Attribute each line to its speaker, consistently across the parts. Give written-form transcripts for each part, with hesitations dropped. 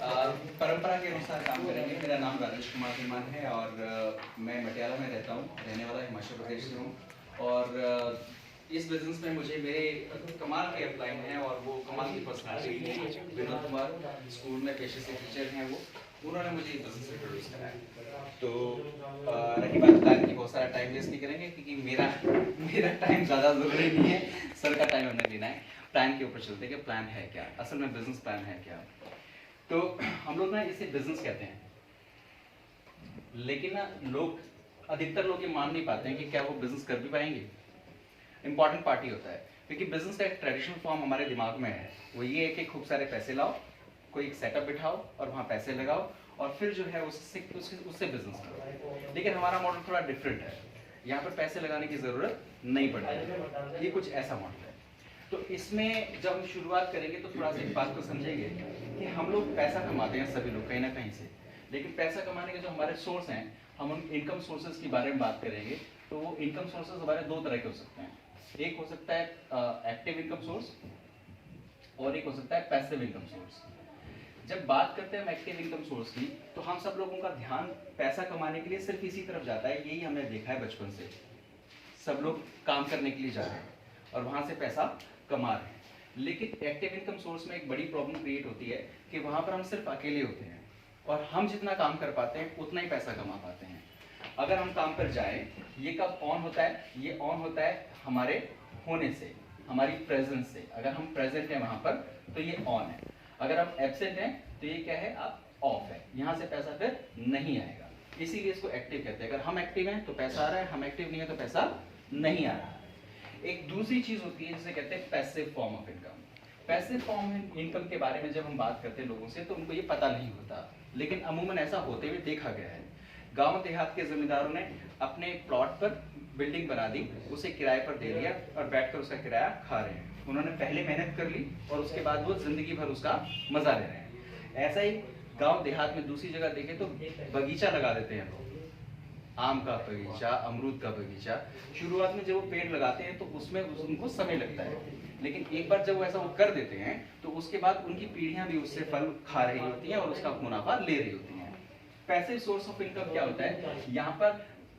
Speaker 1: परंपरा के अनुसार काम करेंगे। मेरा नाम राजेश कुमार धीमान है और मैं मटियाला में रहता हूँ, रहने वाला हिमाचल प्रदेश से हूँ। और इस बिजनेस में मुझे मेरे कमाल के अपलाइन हैं और वो कमाल की पर्सनालिटी है। विनोद कुमार स्कूल में पेशे से टीचर हैं, वो उन्होंने मुझे ये बिजनेस इंट्रोड्यूस कराया। तो रही बात प्लान की, बहुत सारा टाइम वेस्ट नहीं करेंगे क्योंकि मेरा टाइम ज़्यादा ज़रूरी नहीं है, सर का टाइम हमें लेना है। प्लान के ऊपर चलते हैं कि प्लान है क्या, असल में बिजनेस प्लान है क्या। तो हम लोग ना इसे बिजनेस कहते हैं, लेकिन ना लोग, अधिकतर लोग ये मान नहीं पाते हैं कि क्या वो बिजनेस कर भी पाएंगे। इंपॉर्टेंट पार्टी होता है क्योंकि बिजनेस का एक ट्रेडिशनल फॉर्म हमारे दिमाग में है, वो ये है कि खूब सारे पैसे लाओ, कोई एक सेटअप बिठाओ और वहाँ पैसे लगाओ और फिर जो है उससे बिजनेस करो। लेकिन हमारा मॉडल थोड़ा डिफरेंट है, यहाँ पर पैसे लगाने की ज़रूरत नहीं पड़ती, ये कुछ ऐसा मॉडल है। तो इसमें जब हम शुरुआत करेंगे तो थोड़ा सा एक बात को समझेंगे कि हम लोग पैसा कमाते हैं सभी लोग कहीं ना कहीं से, लेकिन पैसा कमाने के जो हमारे सोर्स हैं, हम उन इनकम सोर्सेज के बारे में बात करेंगे। तो वो इनकम सोर्सेज हमारे दो तरह के हो सकते हैं, एक हो सकता है एक्टिव इनकम सोर्स और एक हो सकता है पैसिव इनकम सोर्स। जब बात करते हैं हम एक्टिव इनकम सोर्स की, तो हम सब लोगों का ध्यान पैसा कमाने के लिए सिर्फ इसी तरफ जाता है, यही हमने देखा है बचपन से। सब लोग काम करने के लिए जा रहे हैं और वहां से पैसा कमा रहे हैं। लेकिन एक्टिव इनकम सोर्स में एक बड़ी प्रॉब्लम क्रिएट होती है कि वहां पर हम सिर्फ अकेले होते हैं और हम जितना काम कर पाते हैं उतना ही पैसा कमा पाते हैं। अगर हम काम पर जाएं, ये कब ऑन होता है? ये ऑन होता है हमारे होने से, हमारी प्रेजेंस से। अगर हम प्रेजेंट हैं वहां पर तो ये ऑन है, अगर हम एब्सेंट हैं तो ये क्या है, आप ऑफ है, यहाँ से पैसा फिर नहीं आएगा। इसीलिए इसको एक्टिव कहते हैं। अगर हम एक्टिव हैं तो पैसा आ रहा है, हम एक्टिव नहीं है तो पैसा नहीं आ रहा है। एक दूसरी चीज होती है जिसे कहते हैं passive form of income. Passive form income के बारे में जब हम बात करते हैं लोगों से तो उनको ये पता नहीं होता, लेकिन अमूमन ऐसा होते हुए देखा गया है। गांव देहात के जमींदारों ने अपने प्लॉट पर बिल्डिंग बना दी, उसे किराए पर दे दिया और बैठकर उसका किराया खा रहे हैं। उन्होंने पहले मेहनत कर ली और उसके बाद वो जिंदगी भर उसका मजा ले रहे हैं। ऐसा ही गांव देहात में दूसरी जगह देखें तो बगीचा लगा देते हैं लोग, आम का बगीचा, अमरूद का बगीचा। शुरुआत में जब वो पेड़ लगाते हैं तो उसमें उनको समय लगता है, लेकिन एक बार जब वो ऐसा वो कर देते हैं तो उसके बाद उनकी पीढ़ियां भी उससे फल खा रही होती हैं और उसका मुनाफा ले रही होती हैं। पैसिव सोर्स ऑफ इनकम क्या होता है? यहाँ पर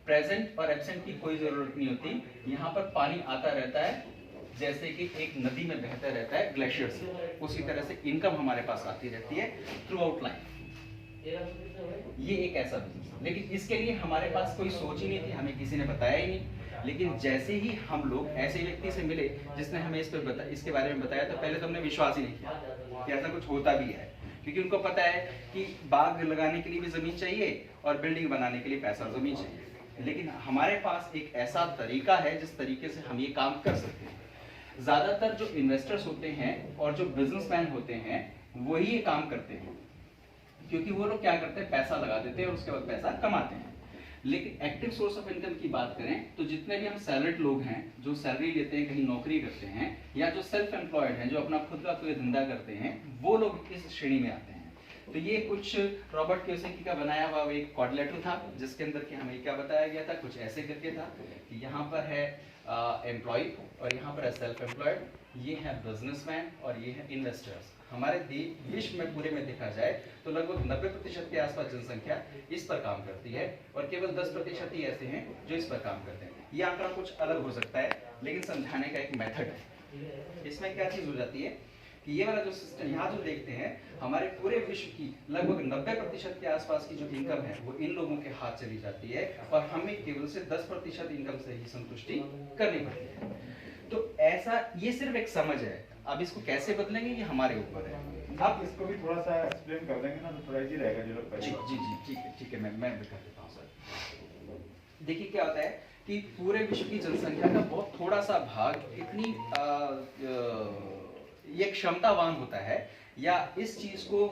Speaker 1: प्रेजेंट और एब्सेंट की कोई जरूरत नहीं होती, यहाँ पर पानी आता रहता है जैसे कि एक नदी में बहता रहता है ग्लेशियर से, उसी तरह से इनकम हमारे पास आती रहती है थ्रू आउट लाइफ। ये एक ऐसा बिजनेस है, लेकिन इसके लिए हमारे पास कोई सोच ही नहीं थी, हमें किसी ने बताया ही नहीं। लेकिन जैसे ही हम लोग ऐसे व्यक्ति से मिले जिसने हमें इसके बारे में बताया, तो पहले तो हमने विश्वास ही नहीं किया कि ऐसा कुछ होता भी है, क्योंकि उनको पता है कि बाग लगाने के लिए भी जमीन चाहिए और बिल्डिंग बनाने के लिए पैसा जमीन चाहिए। लेकिन हमारे पास एक ऐसा तरीका है जिस तरीके से हम ये काम कर सकते हैं। ज्यादातर जो इन्वेस्टर्स होते हैं और जो बिजनेसमैन होते हैं वही ये काम करते हैं, क्योंकि वो लोग क्या करते हैं, पैसा लगा देते हैं और उसके बाद पैसा कमाते हैं। लेकिन एक्टिव सोर्स ऑफ इनकम की बात करें तो जितने भी हम सैलरीड लोग हैं, जो सैलरी लेते हैं, कहीं नौकरी करते हैं, या जो सेल्फ एम्प्लॉयड हैं, जो अपना खुद का कोई धंधा करते हैं, वो लोग इस श्रेणी में आते हैं। तो ये कुछ रॉबर्ट कियोसाकी का बनाया हुआ एक क्वाड्रिलेटरल था, जिसके अंदर कि हमें क्या बताया गया था, कुछ ऐसे करके था कि यहाँ पर है एम्प्लॉय और यहाँ पर है सेल्फ एम्प्लॉयड, ये है बिजनेसमैन और ये है इन्वेस्टर्स। हमारे विश्व में पूरे में देखा जाए तो लगभग 90% के आसपास जनसंख्या इस पर काम करती है और केवल 10% ही ऐसे हैं जो इस पर काम करते हैं। ये आंकड़ा कुछ अलग हो सकता है, लेकिन समझाने का एक मेथड है। इसमें क्या चीज हो जाती है कि ये वाला जो सिस्टम यहाँ जो देखते हैं, हमारे पूरे विश्व की लगभग 90% के आसपास की जो इनकम है वो इन लोगों के हाथ चली जाती है और हमें केवल से 10% इनकम से ही संतुष्टि करनी पड़ती है। तो ऐसा, ये सिर्फ एक समझ है, अब इसको कैसे बदलेंगे ये हमारे ऊपर है।
Speaker 2: आप इसको भी थोड़ा सा एक्सप्लेन कर देंगे ना तो थोड़ा इजी रहेगा जो लोग।
Speaker 1: जी जी जी ठीक है मैं कर देता हूँ सर। देखिए क्या होता है कि पूरे विश्व की जनसंख्या का बहुत थोड़ा सा भाग इतनी ये क्षमतावान होता है या इस चीज को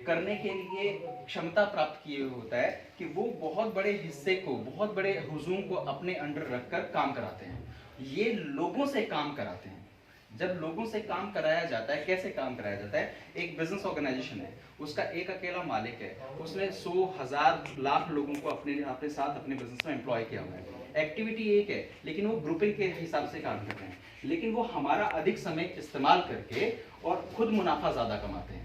Speaker 1: करने के लिए क्षमता प्राप्त किए हुए होता है कि वो बहुत बड़े हिस्से को, बहुत बड़े हुजूम को अपने अंडर रखकर काम कराते हैं। ये लोगों से काम कराते हैं। जब लोगों से काम कराया जाता है, कैसे काम कराया जाता है? एक बिजनेस ऑर्गेनाइजेशन है, उसका एक अकेला मालिक है, उसने 100, 1000, लाख लोगों को अपने साथ अपने बिजनेस में एम्प्लॉय किया हुआ है। एक्टिविटी एक है, लेकिन वो ग्रुपिंग के हिसाब से काम करते हैं, लेकिन वो हमारा अधिक समय इस्तेमाल करके और खुद मुनाफा ज्यादा कमाते हैं।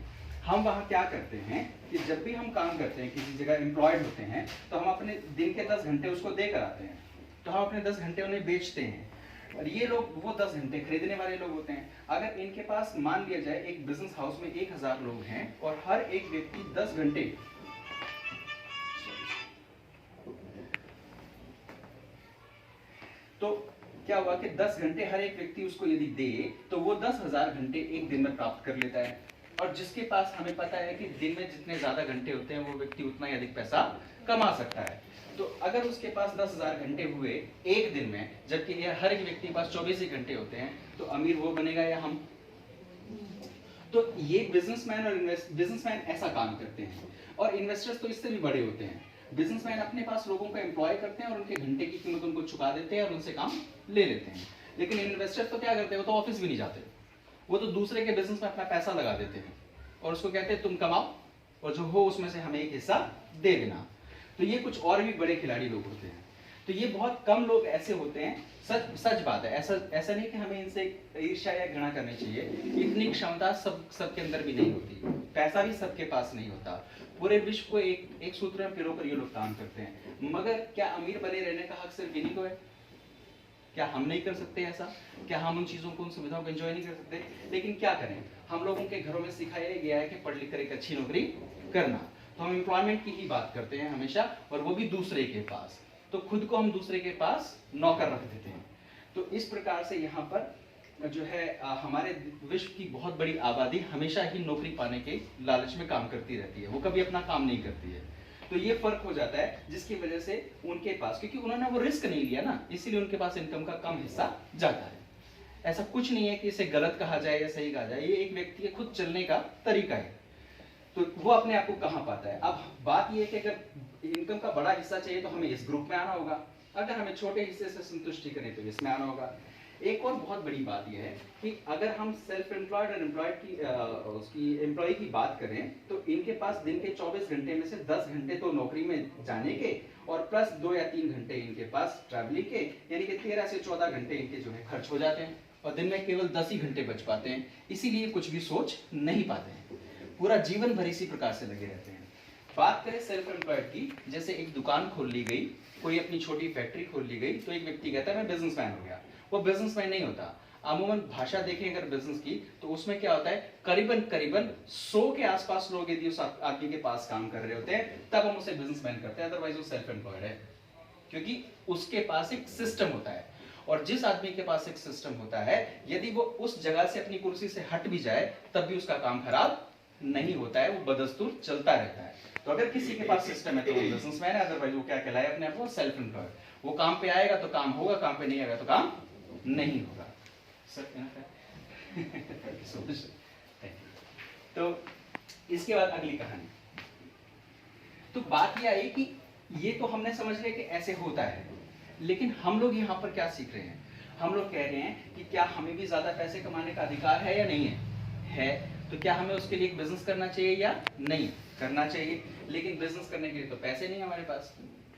Speaker 1: हम वहाँ क्या करते हैं कि जब भी हम काम करते हैं, किसी जगह एम्प्लॉयड होते हैं, तो हम अपने दिन के 10 घंटे उसको दे कर आते हैं, तो हम अपने 10 घंटे उन्हें बेचते हैं, और ये लोग वो 10 घंटे खरीदने वाले लोग होते हैं। अगर इनके पास मान लिया जाए एक बिजनेस हाउस में 1000 लोग हैं और हर एक व्यक्ति 10 घंटे, तो क्या हुआ कि 10 घंटे हर एक व्यक्ति उसको यदि दे तो वो 10,000 घंटे एक दिन में प्राप्त कर लेता है। और जिसके पास हमें पता है कि दिन में जितने ज्यादा घंटे होते हैं वो व्यक्ति उतना ही अधिक पैसा कमा सकता है। तो अगर उसके पास 10,000 घंटे हुए एक दिन में, जबकि हर एक व्यक्ति के पास 24 ही घंटे होते हैं, तो अमीर वो बनेगा या हम? तो ये बिजनेसमैन ऐसा काम करते हैं, और इन्वेस्टर्स तो इससे भी बड़े होते हैं। बिजनेसमैन अपने पास लोगों को एम्प्लॉय करते हैं और उनके घंटे की कीमत उनको चुका देते हैं और उनसे काम ले लेते हैं। लेकिन इन्वेस्टर तो क्या करते हैं, वो तो ऑफिस भी नहीं जाते, वो तो दूसरे के बिजनेस में अपना पैसा लगा देते हैं और उसको कहते हैं तुम कमाओ और जो हो उसमें से हमें एक हिस्सा दे देना। तो ये कुछ और भी बड़े खिलाड़ी लोग होते हैं। तो ये बहुत कम लोग ऐसे होते हैं। सच बात है, ऐसा नहीं कि हमें इनसे ईर्ष्या या घृणा करनी चाहिए। इतनी क्षमता सबके अंदर भी नहीं होती, पैसा भी सबके पास नहीं होता। पूरे विश्व को एक सूत्र में पिरोकर ये लोग काम करते हैं। मगर क्या अमीर बने रहने का हक सिर्फ इन्हीं को है? क्या हम नहीं कर सकते ऐसा? क्या हम उन चीजों को, उन सुविधाओं को एंजॉय नहीं कर सकते? लेकिन क्या करें, हम लोगों के घरों में सिखाया गया है कि पढ़ लिख कर एक अच्छी नौकरी करना, तो हम एम्प्लॉयमेंट की ही बात करते हैं हमेशा, और वो भी दूसरे के पास। तो खुद को हम दूसरे के पास नौकर रख देते हैं। तो इस प्रकार से यहाँ पर जो है हमारे विश्व की बहुत बड़ी आबादी हमेशा ही नौकरी पाने के लालच में काम करती रहती है, वो कभी अपना काम नहीं करती है। तो ये फर्क हो जाता है, जिसकी वजह से उनके पास, क्योंकि उन्होंने वो रिस्क नहीं लिया ना, इसीलिए उनके पास इनकम का कम हिस्सा जाता है। ऐसा कुछ नहीं है कि इसे गलत कहा जाए या सही कहा जाए, ये एक व्यक्ति के खुद चलने का तरीका है। तो वो अपने आप को कहाँ पाता है। अब बात ये है कि अगर इनकम का बड़ा हिस्सा चाहिए तो हमें इस ग्रुप में आना होगा, अगर हमें छोटे हिस्से से संतुष्टि करें तो इसमें आना होगा। एक और बहुत बड़ी बात यह है कि अगर हम सेल्फ एम्प्लॉयड और एम्प्लॉयड की उसकी एम्प्लॉय की बात करें, तो इनके पास दिन के 24 घंटे में से 10 घंटे तो नौकरी में जाने के, और प्लस 2 या 3 घंटे इनके पास ट्रैवलिंग के, यानी कि 13 से 14 घंटे इनके जो है खर्च हो जाते हैं, और दिन में केवल 10 ही घंटे बच पाते हैं। इसीलिए कुछ भी सोच नहीं पाते हैं, पूरा जीवन भर इसी प्रकार से लगे रहते हैं। बात करें सेल्फ एम्प्लॉयड की, जैसे एक दुकान खोल ली गई, कोई अपनी छोटी फैक्ट्री खोल ली गई, तो एक व्यक्ति कहता है मैं बिजनेसमैन हो गया। वो बिजनेसमैन नहीं होता। अमूमन भाषा देखें अगर बिजनेस की, तो उसमें क्या होता है, करीबन 100 के आसपास लोग यदि उस आदमी के पास काम कर रहे होते हैं, तब हम उसे बिजनेसमैन करते हैं, अदरवाइज वो सेल्फ एम्प्लॉयड है। क्योंकि उसके पास एक सिस्टम होता है, और जिस आदमी के पास एक सिस्टम होता है, यदि वो उस जगह से अपनी कुर्सी से हट भी जाए तब भी उसका काम खराब नहीं होता है, वो बदस्तूर चलता रहता है। तो अगर किसी के पास सिस्टम है तो वो बिजनेसमैन है, अदरवाइज वो क्या कहलाए अपने आप को, सेल्फ एम्प्लॉयड। वो काम पे आएगा तो काम होगा, काम पे नहीं आएगा तो काम नहीं होगा। तो इसके बाद अगली कहानी। तो बात यह आई कि ये तो हमने समझ लिया कि ऐसे होता है, लेकिन हम लोग यहाँ पर क्या सीख रहे हैं? हम लोग कह रहे हैं कि क्या हमें भी ज्यादा पैसे कमाने का अधिकार है या नहीं है? तो क्या हमें उसके लिए एक बिजनेस करना चाहिए या नहीं करना चाहिए? लेकिन बिजनेस करने के लिए तो पैसे नहीं हमारे पास।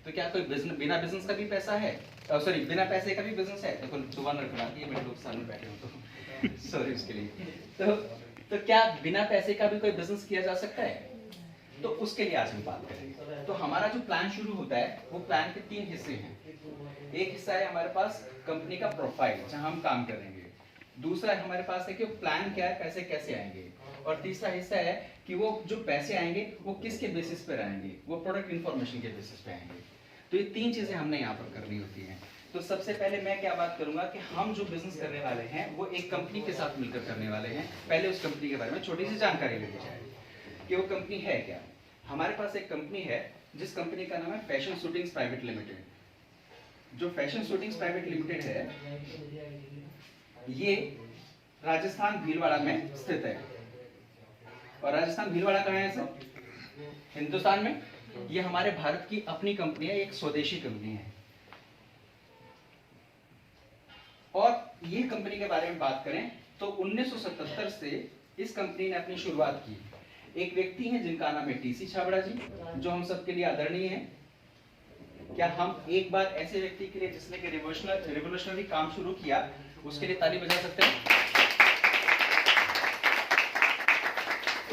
Speaker 1: तो क्या कोई बिना बिजनेस का भी पैसा है, सॉरी बिना पैसे का भी बिजनेस है? देखो दुकान रखवाती है, बड़े लोग सामने बैठे हो तो सॉरी उसके लिए। तो क्या बिना पैसे का भी कोई बिजनेस किया जा सकता है? तो उसके लिए आज हम बात करेंगे। तो हमारा जो प्लान शुरू होता है, वो प्लान के 3 हिस्से हैं। एक हिस्सा है हमारे पास कंपनी का प्रोफाइल, जहां हम काम करेंगे। दूसरा हमारे पास है कि प्लान क्या है, पैसे कैसे आएंगे। और तीसरा हिस्सा है कि वो जो पैसे आएंगे वो किसके बेसिस पर आएंगे, वो प्रोडक्ट इंफॉर्मेशन के बेसिस पे आएंगे। तो ये 3 चीजें हमने यहाँ पर करनी होती हैं। तो सबसे पहले मैं क्या बात करूंगा कि हम जो बिजनेस करने वाले हैं वो एक कंपनी के साथ मिलकर करने वाले हैं। पहले उस कंपनी के बारे में छोटी सी जानकारी ले ली जाए कि वो कंपनी है क्या। हमारे पास एक कंपनी है जिस कंपनी का नाम है फैशन शूटिंग्स प्राइवेट लिमिटेड। जो फैशन शूटिंग्स प्राइवेट लिमिटेड है, ये राजस्थान भीलवाड़ा में स्थित है। और राजस्थान भीलवाड़ा कहाँ है सर? हिंदुस्तान में। ये हमारे भारत की अपनी कंपनी है, एक स्वदेशी कंपनी है। और ये कंपनी के बारे में बात करें तो 1977 से इस कंपनी ने अपनी शुरुआत की। एक व्यक्ति हैं जिनका नाम है टीसी छाबड़ा जी, जो हम सबके लिए आदरणीय हैं। क्या हम एक बार ऐसे व्यक्ति के लिए जिसने कि रिवोल्यूशनरी काम शुरू किया, उसके लिए ताली बजा सकते हैं?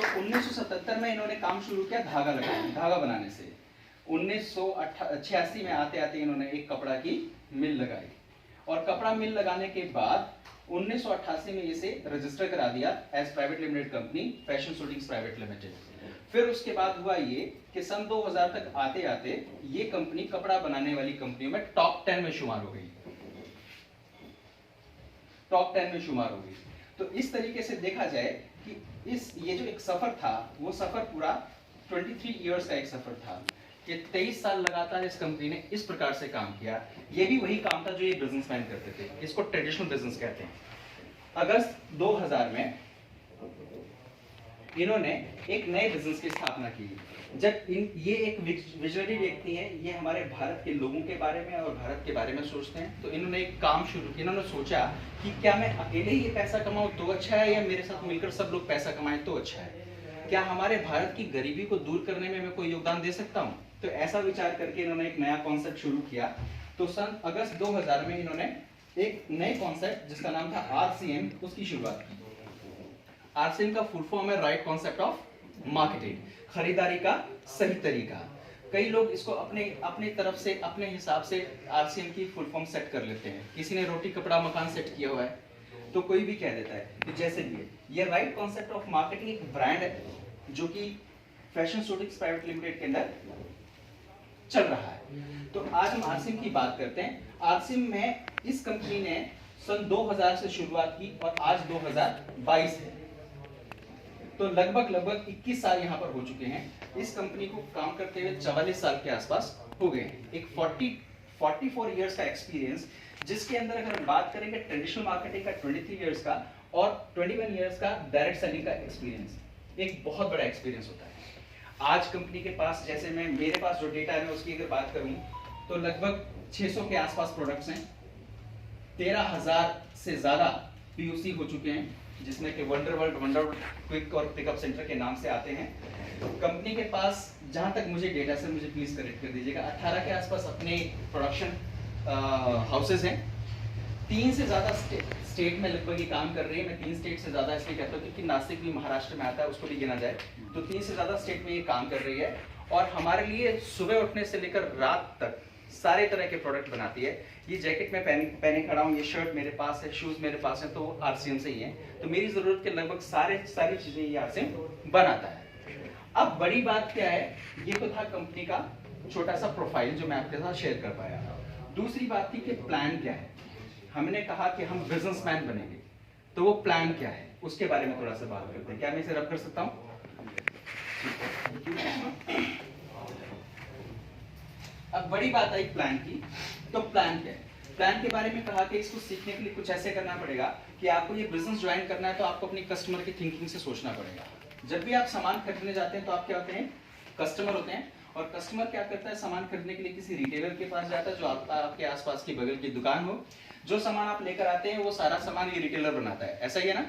Speaker 1: तो 1977 में इन्होंने काम शुरू किया धागा बनाने से। 1986 में आते आते इन्होंने एक कपड़ा की मिल लगाई, और कपड़ा मिल लगाने के बाद 1988 में इसे रजिस्टर करा दिया as private limited company, fashion shootings private limited. फिर उसके बाद हुआ ये कि सन 2000 तक आते आते ये कंपनी कपड़ा बनाने वाली कंपनियों में टॉप 10 में शुमार हो गई, टॉप 10 में शुमार हो गई। तो इस तरीके से देखा जाए कि ये जो एक सफर था, वो सफर पूरा 23 इयर्स का एक सफर था कि 23 साल लगातार इस कंपनी ने इस प्रकार से काम किया। ये भी वही काम था जो ये बिजनेसमैन करते थे, इसको ट्रेडिशनल बिजनेस कहते हैं। अगस्त 2000 में इन्होंने एक नए बिजनेस की स्थापना की। जब ये एक विजनरी व्यक्ति हैं, ये हमारे भारत के लोगों के बारे में और भारत के बारे में सोचते हैं, तो इन्होंने एक काम शुरू किया। इन्होंने सोचा कि क्या मैं अकेले ही ये पैसा कमाऊं तो अच्छा है, या मेरे साथ मिलकर सब लोग पैसा कमाएं तो अच्छा है। क्या हमारे भारत की गरीबी को दूर करने में मैं कोई योगदान दे सकता हूं? तो ऐसा विचार करके इन्होंने एक नया कॉन्सेप्ट शुरू किया। तो सन अगस्त 2000 में इन्होंने एक नए कॉन्सेप्ट जिसका नाम था RCM, उसकी शुरुआत की। RCM का फुल फॉर्म है राइट कॉन्सेप्ट ऑफ मार्केटिंग, खरीदारी का सही तरीका। कई लोग इसको अपने तरफ से अपने हिसाब से RCM की फुल फॉर्म सेट कर लेते हैं। किसी ने रोटी कपड़ा मकान सेट किया हुआ है, तो कोई भी कह देता है कि जैसे ये राइट कॉन्सेप्ट ऑफ मार्केटिंग एक ब्रांड है जो कि फैशन शूटिंग्स प्राइवेट लिमिटेड के अंदर चल रहा है। तो आज हम RCM की बात करते हैं। RCM में इस कंपनी ने सन 2000 से शुरुआत की और आज 2022 है, तो लगभग 21 साल यहाँ पर हो चुके हैं। इस कंपनी को काम करते हुए 44 साल के आसपास हो गए हैं। एक 44 इयर्स का एक्सपीरियंस, जिसके अंदर अगर हम बात करेंगे ट्रेडिशनल मार्केटिंग का 23 इयर्स का और 21 इयर्स का डायरेक्ट सेलिंग का एक्सपीरियंस, एक बहुत बड़ा एक्सपीरियंस होता है। आज कंपनी के पास, जैसे मेरे पास जो डेटा है मैं उसकी अगर बात करूं तो लगभग 600 के आसपास प्रोडक्ट्स हैं। 13,000 से ज्यादा POC हो चुके हैं, जिसमें कि वंडर वर्ल्ड क्विक और पिकअप सेंटर के नाम से आते हैं। कंपनी के पास, जहां तक मुझे डेटा से, मुझे प्लीज करेक्ट कर दीजिएगा, 18 के आसपास अपने प्रोडक्शन हाउसेज हैं। 3 से ज्यादा स्टेट में लगभग ये काम कर रही है। मैं 3 स्टेट से ज्यादा इसलिए कहता हूँ क्योंकि नासिक भी महाराष्ट्र में आता है, उसको भी गिना जाए तो 3 से ज्यादा स्टेट में ये काम कर रही है। और हमारे लिए सुबह उठने से लेकर रात तक सारे तरह के प्रोडक्ट बनाती है। ये जैकेट में पहने खड़ा हूँ, ये शर्ट मेरे पास है, शूज मेरे पास है, तो वो RCM से ही है। तो मेरी जरूरत के लगभग सारी चीजें ये RCM बनाता है। अब बड़ी बात क्या है, ये तो था कंपनी का छोटा सा प्रोफाइल जो मैं आपके साथ शेयर कर पाया। दूसरी बात थी कि प्लान क्या है। हमने कहा कि हम बिजनेसमैन बनेंगे, तो वो प्लान क्या है उसके बारे में थोड़ा सा बात करते हैं। क्या मैं इसे रब कर सकता हूँ? अब बड़ी बात आई प्लान की, तो प्लान क्या है? प्लान के बारे में कहा कि इसको सीखने के लिए कुछ ऐसे करना पड़ेगा कि आपको ये बिजनेस ज्वाइन करना है तो आपको अपनी कस्टमर की थिंकिंग से सोचना पड़ेगा। जब भी आप सामान खरीदने जाते हैं तो आप क्या होते हैं? कस्टमर होते हैं। और कस्टमर क्या करता है? सामान खरीदने के लिए किसी रिटेलर के पास जाता है जो आपके आसपास की बगल की दुकान हो। जो सामान आप लेकर आते हैं वो सारा सामान ये रिटेलर बनाता है, ऐसा ही है ना?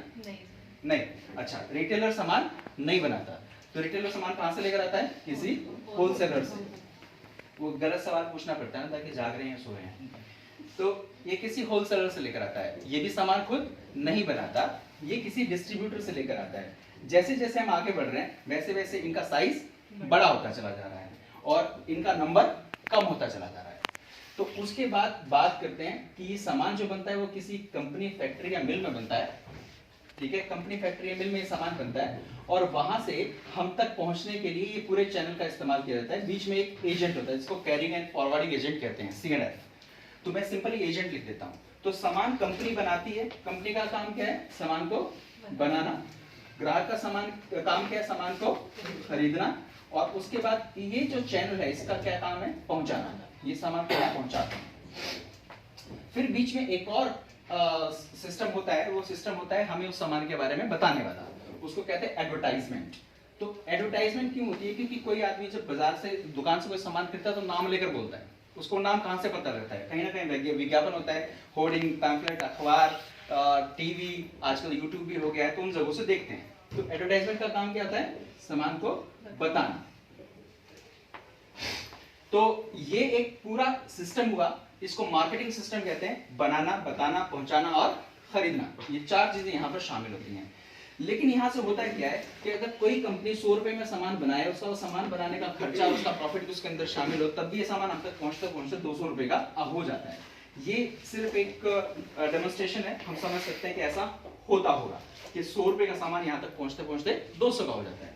Speaker 1: नहीं। अच्छा, रिटेलर सामान नहीं बनाता, तो रिटेलर सामान कहां से लेकर आता है? किसी होलसेलर से। वो गलत सवाल पूछना पड़ता है ना, ताकि जाग रहे हैं सो रहे हैं। तो ये किसी होलसेलर से लेकर आता है। ये भी सामान खुद नहीं बनाता, ये किसी डिस्ट्रीब्यूटर से लेकर आता है। जैसे जैसे हम आगे बढ़ रहे हैं वैसे वैसे इनका साइज बड़ा होता चला जा रहा है और इनका नंबर कम होता चला जा रहा है। तो उसके बाद बात करते हैं कि ये सामान जो बनता है वो किसी कंपनी, फैक्ट्री या मिल में बनता है। ठीक है, कंपनी, फैक्ट्री या मिल में ये सामान बनता है और वहां से हम तक पहुंचने के लिए ये पूरे चैनल का इस्तेमाल किया जाता है। बीच में एक एजेंट होता है जिसको कैरिंग एंड फॉरवर्डिंग एजेंट कहते हैं, CNF। तो मैं सिंपली एजेंट लिख देता हूँ। तो सामान कंपनी बनाती है। कंपनी का काम क्या है? सामान को बनाना। ग्राहक का काम क्या है? सामान को खरीदना। और उसके बाद ये जो चैनल है इसका क्या काम है? पहुंचाना। ये सामान को पहुंचाता है। फिर बीच में एक और सिस्टम होता है, वो सिस्टम होता है हमें उस सामान के बारे में बताने वाला, उसको कहते हैं एडवर्टाइजमेंट। तो एडवर्टाइजमेंट क्यों होती है? क्योंकि कोई आदमी जब बाजार से, दुकान से कोई सामान खरीदता है तो नाम लेकर बोलता है। उसको नाम कहां से पता लगता है? कहीं ना कहीं विज्ञापन होता है, होर्डिंग, पैम्फलेट, अखबार, टीवी, आजकल यूट्यूब भी हो गया है, तो उन जगहों से देखते हैं। तो एडवर्टाइजमेंट का काम क्या होता है? सामान को बताना। तो ये एक पूरा सिस्टम हुआ, इसको मार्केटिंग सिस्टम कहते हैं। बनाना, बताना, पहुंचाना और खरीदना, ये 4 चीजें यहाँ पर शामिल होती हैं। लेकिन यहाँ से होता क्या है कि अगर कोई कंपनी 100 रुपए में सामान बनाए, उसका सामान बनाने का खर्चा, उसका प्रॉफिट उसके अंदर शामिल हो, तब भी ये सामान हम तक पहुँचते 200 रुपए का हो जाता है। ये सिर्फ एक डेमोन्स्ट्रेशन है, हम समझ सकते हैं कि ऐसा होता होगा कि 100 रुपए का सामान यहाँ तक पहुँचते 200 का हो जाता है।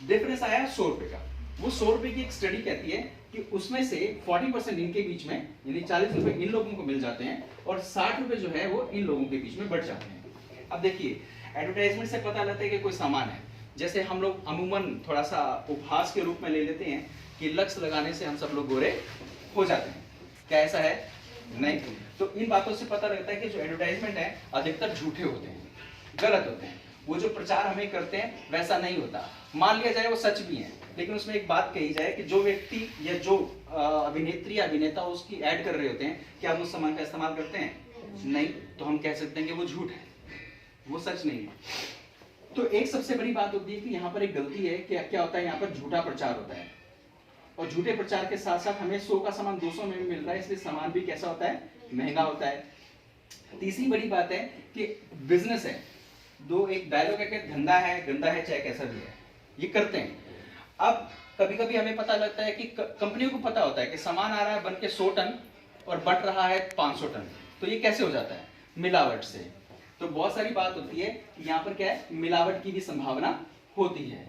Speaker 1: डिफरेंस आया 100 रुपए का। वो 100 रुपए की एक स्टडी कहती है कि उसमें से 40% इनके बीच में, यानी 40 रुपए इन लोगों को मिल जाते हैं और 60 रुपए जो है वो इन लोगों के बीच में बढ़ जाते हैं। अब देखिए, एडवर्टाइजमेंट से पता लगता है कि कोई सामान है, जैसे हम लोग अमूमन थोड़ा सा उपहास के रूप में ले लेते हैं कि लक्स लगाने से हम सब लोग गोरे हो जाते हैं। क्या ऐसा है? नहीं। तो इन बातों से पता लगता है कि जो एडवर्टाइजमेंट है अधिकतर झूठे होते हैं, गलत होते हैं। वो जो प्रचार हमें करते हैं वैसा नहीं होता। मान लिया जाए वो सच भी है, लेकिन उसमें एक बात कही जाए कि जो व्यक्ति या जो अभिनेत्री या अभिनेता उसकी ऐड कर रहे होते हैं, क्या वो उस सामान का इस्तेमाल करते हैं? नहीं। तो हम कह सकते हैं कि वो झूठ है, वो सच नहीं है। तो एक सबसे बड़ी बात होती है कि यहाँ पर एक गलती है कि क्या होता है, यहाँ पर झूठा प्रचार होता है और झूठे प्रचार के साथ साथ हमें 100 का सामान 200 में मिल रहा है, इसलिए सामान भी कैसा होता है? महंगा होता है। तीसरी बड़ी बात है कि बिजनेस है, दो एक डायलॉग है कि धंधा है गंदा है चाहे कैसा भी है, ये करते हैं। अब कभी कभी हमें पता लगता है कि कंपनियों को पता होता है कि सामान आ रहा है बन के 100 टन और बट रहा है 500 टन, तो ये कैसे हो जाता है? मिलावट से। तो बहुत सारी बात होती है कि यहाँ पर क्या है, मिलावट की भी संभावना होती है।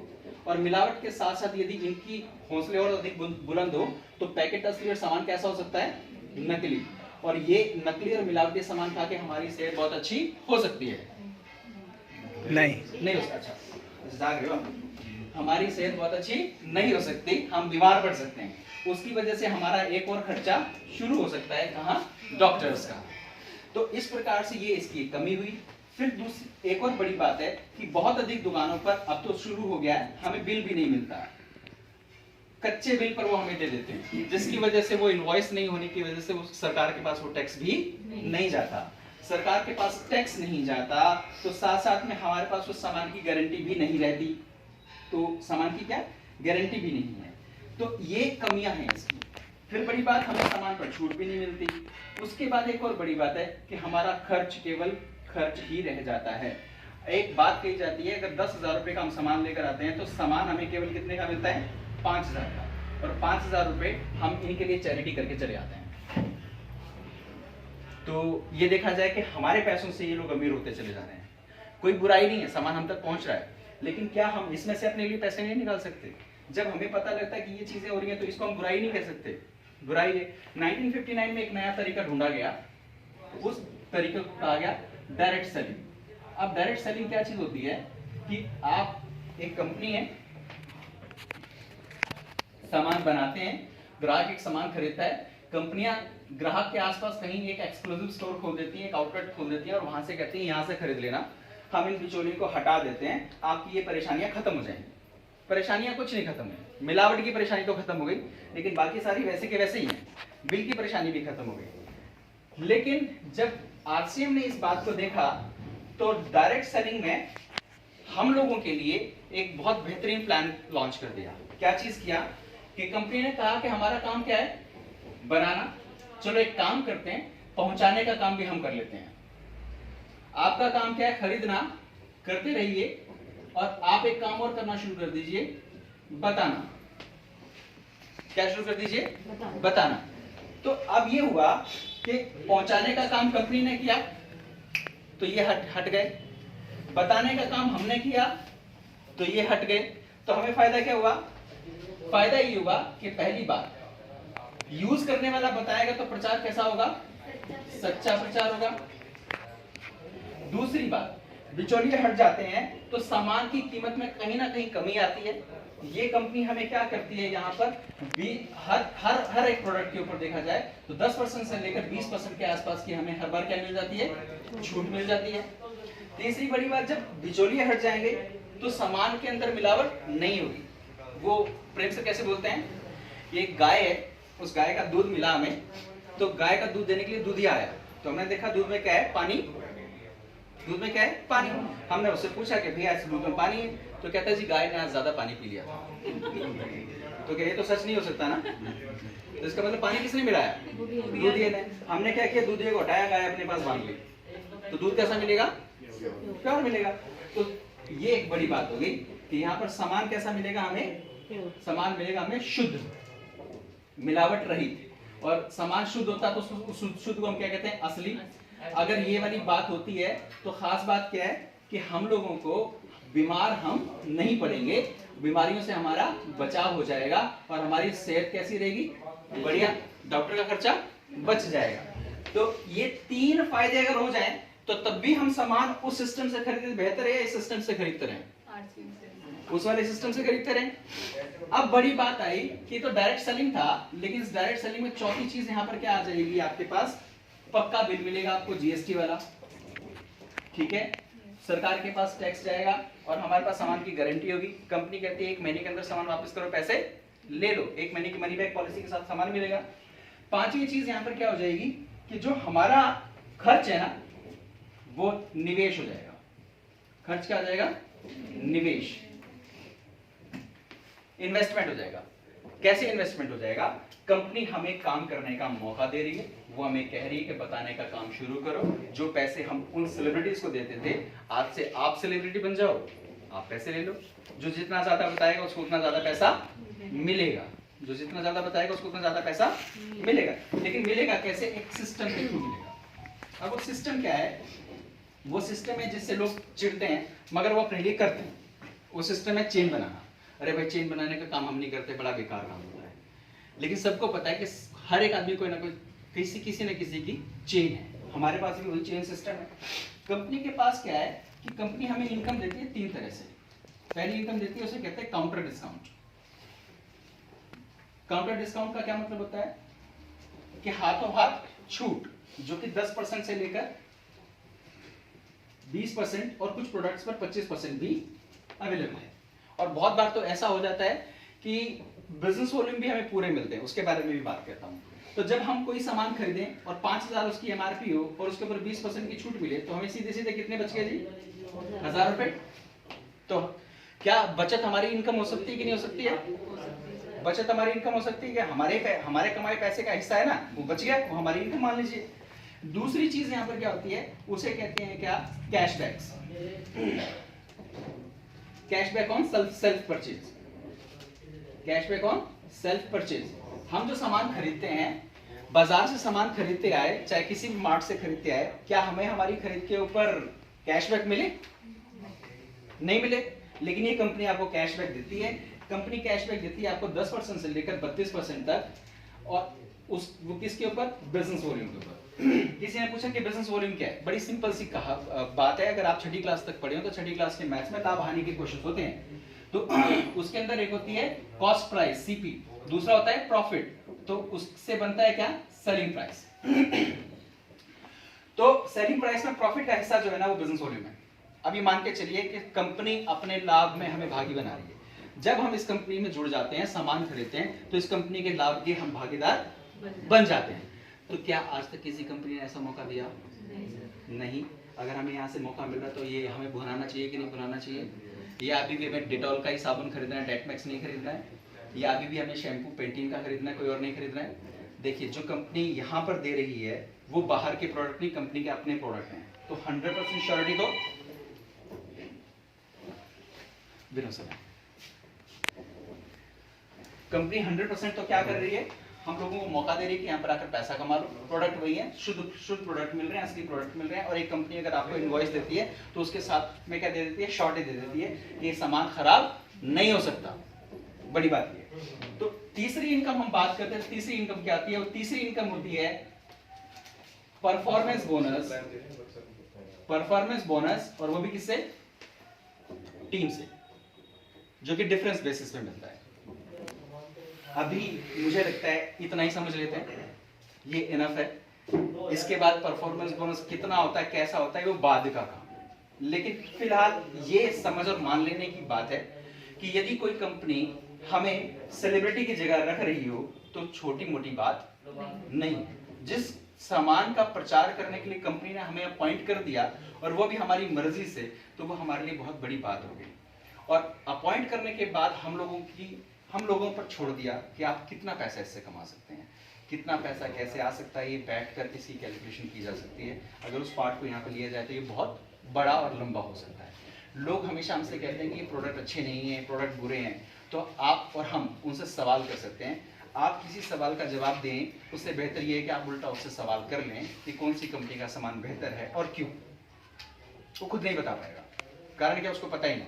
Speaker 1: और मिलावट के साथ साथ यदि इनकी हौसले और अधिक बुलंद हो तो पैकेट असली और सामान कैसा हो सकता है? नकली। और ये नकली और मिलावटी सामान खा के हमारी सेहत बहुत अच्छी हो सकती है? नहीं हो सकता। अच्छा, जाग रहे हो? हमारी सेहत बहुत अच्छी नहीं हो सकती, हम बीमार पड़ सकते हैं। उसकी वजह से हमारा एक और खर्चा शुरू हो सकता है, कहाँ? डॉक्टर्स का। तो इस प्रकार से ये इसकी कमी हुई। फिर दूसरी एक और बड़ी बात है कि बहुत अधिक दुकानों पर अब तो शुरू हो गया है, हमें बिल भी नहीं मिलता, कच्चे बिल पर वो हमें दे देते हैं, जिसकी वजह से वो इनवॉइस नहीं होने की वजह से वो सरकार के पास वो टैक्स भी नहीं जाता। सरकार के पास टैक्स नहीं जाता तो साथ साथ में हमारे पास उस सामान की गारंटी भी नहीं रहती। तो सामान की क्या गारंटी भी नहीं है। तो ये कमियां हैं इसकी। फिर बड़ी बात, हमें सामान पर छूट भी नहीं मिलती। उसके बाद एक और बड़ी बात है कि हमारा खर्च केवल खर्च ही रह जाता है। एक बात कही जाती है, अगर 10,000 रुपए का हम सामान लेकर आते हैं तो सामान हमें केवल कितने का मिलता है? 5,000 का। और 5,000 रुपए हम इनके लिए चैरिटी करके चले आते हैं। तो ये देखा जाए कि हमारे पैसों से ये लोग अमीर होते चले जा रहे हैं। कोई बुराई नहीं है, सामान हम तक पहुंच रहा है, लेकिन क्या हम इसमें से अपने लिए पैसे नहीं निकाल सकते? जब हमें पता लगता है कि ये चीजें हो रही हैं तो इसको हम बुराई नहीं कह सकते, बुराई है। 1959 में एक नया तरीका ढूंढा गया, उस तरीके को कहा गया डायरेक्ट सेलिंग। अब डायरेक्ट सेलिंग क्या चीज होती है कि आप, एक कंपनी है, सामान बनाते हैं, ग्राहक एक सामान खरीदता है, कंपनियां ग्राहक के आसपास कहीं एक एक्सक्लूसिव स्टोर खोल देती है, एक आउटलेट खोल देती है और वहां से कहती है यहाँ से खरीद लेना, हम इन बिचौलियों को हटा देते हैं, आपकी ये परेशानियां खत्म हो जाएंगी। परेशानियां कुछ नहीं खत्म हुई, मिलावट की परेशानी तो खत्म हो गई, लेकिन बाकी सारी वैसे के वैसे ही हैं। बिल की परेशानी भी खत्म हो गई। लेकिन जब आरसीएम ने इस बात को देखा तो डायरेक्ट सेलिंग में हम लोगों के लिए एक बहुत बेहतरीन प्लान लॉन्च कर दिया। क्या चीज किया कि कंपनी ने कहा कि हमारा काम क्या है? बनाना। चलो एक काम करते हैं, पहुंचाने का काम भी हम कर लेते हैं। आपका काम क्या है? खरीदना, करते रहिए, और आप एक काम और करना शुरू कर दीजिए, बताना। क्या शुरू कर दीजिए? बताना। तो अब ये हुआ कि पहुंचाने का काम कंपनी ने किया तो ये हट गए, बताने का काम हमने किया तो ये हट गए। तो हमें फायदा क्या हुआ? फायदा ये हुआ कि पहली बात, यूज करने वाला बताएगा तो प्रचार कैसा होगा? सच्चा प्रचार होगा। दूसरी बात, बिचौलिए हट जाते हैं तो सामान की कीमत में कहीं ना कहीं कमी आती है। ये कंपनी हमें क्या करती है, यहाँ पर हर एक प्रोडक्ट के ऊपर देखा जाए तो 10% से लेकर 20% के आसपास की हमें हर बार क्या मिल जाती है? छूट मिल जाती है। तीसरी बड़ी बात, जब बिचौलिए हट जाएंगे तो सामान के अंदर मिलावट नहीं होगी। वो प्रेम से कैसे बोलते हैं, ये गाय है, उस गाय का दूध मिला हमें, तो गाय का दूध देने के लिए दूधिया आया, तो हमने देखा दूध में क्या है? पानी। दूध में क्या है? पानी। हमने उससे पूछा कि भैया इस दूध में पानी है, तो कहता है जी गाय ने आज ज्यादा पानी पी लिया था। तो क्या ये तो सच नहीं हो सकता ना? तो इसका मतलब पानी किसने मिलाया? दूधिया ने। हमने क्या किया? दूधिया को हटाया, गाय अपने पास बांध ली, तो दूध कैसा मिलेगा? प्योर मिलेगा। तो ये एक बड़ी बात हो गई कि यहाँ पर सामान कैसा मिलेगा हमें, सामान मिलेगा हमें शुद्ध, मिलावट रहित। और सामान शुद्ध होता है तो शुद्ध को हम क्या कहते हैं, असली। अगर ये वाली बात होती है तो खास बात क्या है कि हम लोगों को बीमार हम नहीं पड़ेंगे, बीमारियों से हमारा बचाव हो जाएगा और हमारी सेहत कैसी रहेगी, बढ़िया, डॉक्टर का खर्चा बच जाएगा। तो ये 3 फायदे अगर हो जाएं तो तब भी हम सामान उस सिस्टम से खरीदे बेहतर है या इस सिस्टम से खरीदते रहें, उस वाले सिस्टम से खरीदते रहें। अब बड़ी बात आई कि तो डायरेक्ट सेलिंग था, लेकिन इस डायरेक्ट सेलिंग में चौथी चीज यहाँ पर क्या आ जाएगी, आपके पास पक्का बिल मिलेगा आपको, जीएसटी वाला, ठीक है। सरकार के पास टैक्स जाएगा और हमारे पास सामान की गारंटी होगी। कंपनी कहती है 1 महीने के अंदर सामान वापस करो, पैसे ले लो, 1 महीने की मनी बैक पॉलिसी के साथ सामान मिलेगा। पांचवी चीज यहाँ पर क्या हो जाएगी कि जो हमारा खर्च है ना वो निवेश हो जाएगा। खर्च क्या हो जाएगा, निवेश, इन्वेस्टमेंट हो जाएगा। कैसे इन्वेस्टमेंट हो जाएगा, कंपनी हमें काम करने का मौका दे रही है, वो हमें कह रही है कि बताने का काम शुरू करो। जो पैसे हम उन सेलिब्रिटीज को देते थे, आज से आप सेलिब्रिटी बन जाओ, आप पैसे ले लो। जो जितना ज्यादा बताएगा उसको उतना ज्यादा पैसा मिलेगा, जो जितना ज्यादा बताएगा उसको उतना ज्यादा पैसा मिलेगा। लेकिन मिलेगा कैसे, एक सिस्टम के थ्रू मिलेगा। अब वो सिस्टम क्या है, वो सिस्टम है जिससे लोग चिढ़ते हैं मगर वो अपने लिए करते हैं। वो सिस्टम है चेन बनाना। अरे भाई चेन बनाने का काम हम नहीं करते, बड़ा बेकार काम होता है। लेकिन सबको पता है कि हर एक आदमी कोई ना कोई किसी न किसी की चेन है। हमारे पास भी वही चेन सिस्टम है। कंपनी के पास क्या है कि कंपनी हमें इनकम देती है 3 तरह से। पहली इनकम देती है उसे कहते हैं काउंटर डिस्काउंट। काउंटर डिस्काउंट का क्या मतलब होता है कि हाथों हाथ छूट, जो कि 10% से लेकर 20% और कुछ प्रोडक्ट्स पर 25% भी अवेलेबल है। और बहुत बार तो ऐसा हो जाता है कि बिजनेस वॉल्यूम भी हमें पूरे मिलते हैं, उसके बारे में भी बात करता हूं। तो जब हम कोई सामान खरीदें और 5000 उसकी एमआरपी हो और उसके ऊपर 20% की छूट मिले तो हमें सीधे सीधे कितने बच गए जी, 1000 रुपए। तो क्या बचत हमारी इनकम हो सकती है कि नहीं हो सकती है, बचत हमारी इनकम हो सकती है कि हमारे कमाए पैसे का हिस्सा है ना, वो बच गया, वो हमारी इनकम मान लीजिए। दूसरी चीज यहाँ पर क्या होती है, उसे कहते हैं क्या, cashbacks. Cashback on self purchase, cashback on self purchase. हम जो सामान खरीदते हैं, बाजार से सामान खरीदते आए, चाहे किसी भी मार्ट से खरीदते आए, क्या हमें हमारी खरीद के ऊपर कैशबैक मिले, नहीं मिले। लेकिन ये कंपनी आपको कैशबैक देती है। कंपनी कैशबैक देती है आपको 10% से लेकर 32% तक, और वो किसके ऊपर, बिजनेस वॉल्यूम के ऊपर। किसी ने पूछा कि बिजनेस वॉल्यूम क्या है, बड़ी सिंपल सी बात है। अगर आप 6ठी क्लास तक पढ़े हो तो 6ठी क्लास के मैथ्स में लाभ हानि के क्वेश्चन होते हैं। तो उसके अंदर एक होती है कॉस्ट प्राइस, सीपी, दूसरा होता है प्रॉफिट, तो उससे बनता है क्या, सेलिंग प्राइस। तो सेलिंग प्राइस में प्रॉफिट का हिस्सा जो है ना वो बिजनेस वॉल्यूम है। अभी मान के चलिए कि कंपनी अपने लाभ में हमें भागी बना रही है। जब हम इस कंपनी में जुड़ जाते हैं, सामान खरीदते हैं, तो इस कंपनी के लाभ के हम भागीदार बन जाते हैं। तो क्या आज तक किसी कंपनी ने ऐसा मौका दिया, नहीं। अगर हमें यहाँ से मौका मिल रहा है तो ये हमें भुनाना चाहिए कि नहीं भुनाना चाहिए। या अभी भी हमें डेटॉल का ही साबुन खरीदना है, डेटमैक्स नहीं खरीदना है, या अभी भी हमें शैम्पू पेंटीन का खरीदना है, कोई और नहीं खरीदना है। देखिए जो कंपनी यहाँ पर दे रही है वो बाहर के प्रोडक्ट नहीं, कंपनी के अपने प्रोडक्ट हैं। तो 100% श्योरिटी दो बिना सुने। कंपनी 100% तो क्या कर रही है, हम लोगों को मौका दे रही है कि यहाँ पर आकर पैसा कमा लो। प्रोडक्ट वही है, शुद्ध प्रोडक्ट मिल रहे हैं, असली प्रोडक्ट मिल रहे हैं। और एक कंपनी अगर आपको इनवॉइस देती है तो उसके साथ में क्या दे देती है, शॉर्टेज दे देती है कि ये सामान खराब नहीं हो सकता। बड़ी बात ये। तो तीसरी इनकम हम बात करते हैं, तीसरी इनकम क्या आती है, वो तीसरी इनकम होती है परफॉर्मेंस बोनस। परफॉर्मेंस बोनस, और वो भी किससे, टीम से, जो कि डिफरेंस बेसिस पे मिलता है। अभी मुझे लगता है इतना ही समझ लेते हैं, ये इनफ है। इसके बाद परफॉर्मेंस बोनस कितना होता है, कैसा होता है, वो बाद का काम है। लेकिन फिलहाल ये समझ और मान लेने की बात है कि यदि कोई कंपनी हमें सेलिब्रिटी की जगह रख रही हो तो छोटी मोटी बात नहीं है। जिस सामान का प्रचार करने के लिए कंपनी ने हमें अपॉइंट कर दिया और वो भी हमारी मर्जी से, तो वो हमारे लिए बहुत बड़ी बात हो गई। और अपॉइंट करने के बाद हम लोगों पर छोड़ दिया कि आप कितना पैसा इससे कमा सकते हैं, कितना पैसा कैसे आ सकता है, ये बैठ कर किसी कैलकुलेशन की जा सकती है। अगर उस पार्ट को यहाँ पर लिया जाए तो ये बहुत बड़ा और लंबा हो सकता है। लोग हमेशा हमसे कहते हैं कि ये प्रोडक्ट अच्छे नहीं है, प्रोडक्ट बुरे हैं, तो आप और हम उनसे सवाल कर सकते हैं। आप किसी सवाल का जवाब दें, उससे बेहतर ये है कि आप उल्टा उससे सवाल कर लें कि कौन सी कंपनी का सामान बेहतर है और क्यों। वो खुद नहीं बता पाएगा, कारण क्या, उसको पता ही नहीं,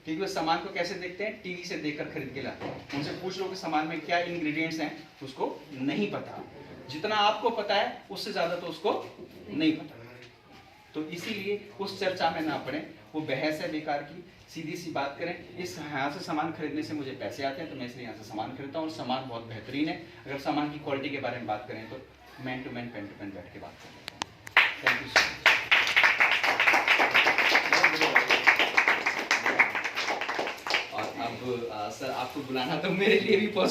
Speaker 1: क्योंकि वो सामान को कैसे देखते हैं, टीवी से देखकर खरीद के लाते हैं। उनसे पूछ लो कि सामान में क्या इंग्रेडिएंट्स हैं, उसको नहीं पता। जितना आपको पता है उससे ज़्यादा तो उसको नहीं पता। तो इसीलिए उस चर्चा में ना पड़े, वो बहस है बेकार की। सीधी सी बात करें, इस यहाँ से सामान खरीदने से मुझे पैसे आते हैं तो मैं इसलिए यहाँ से सामान खरीदता हूँ और सामान बहुत बेहतरीन है। अगर सामान की क्वालिटी के बारे में बात करें तो man to man, pen to pen बैठ के बात कर लेते हैं। Thank you so much. और अब सर आपको बुलाना तो मेरे लिए भी